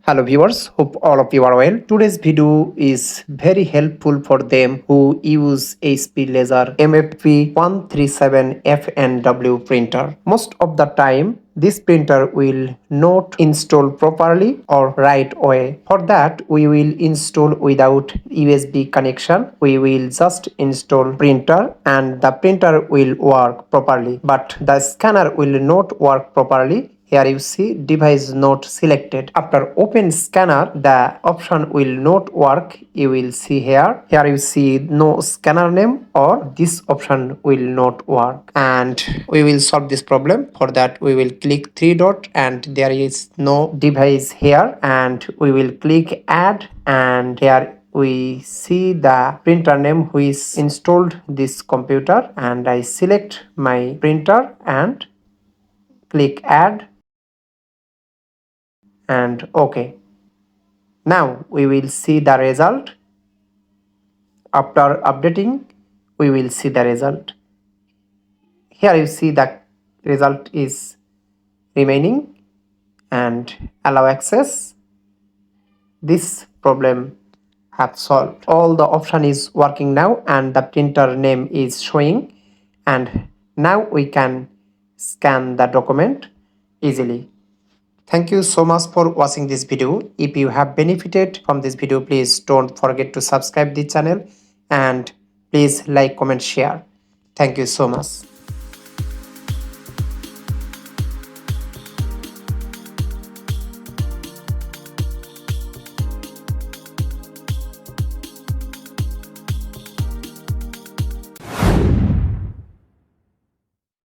Hello viewers, hope all of you are well. Today's video is very helpful for them who use HP Laser MFP137fnw printer. Most of the time, this printer will not install properly or right away. For that, we will install without USB connection. We will just install printer and the printer will work properly, but the scanner will not work properly. Here you see device not selected. After open scanner, the option will not work. You will see here. Here you see no scanner name or this option will not work. And we will solve this problem. For that we will click three dot and there is no device here. And we will click add and here we see the printer name who is installed this computer and I select my printer and click add and OK. Now we will see the result. After updating, we will see the result. Here you see the result is remaining and allow access. This problem have solved. All the option is working now and the printer name is showing, and now we can scan the document easily. Thank you so much for watching this video. If you have benefited from this video, please don't forget to subscribe the channel and please like, comment, share. Thank you so much.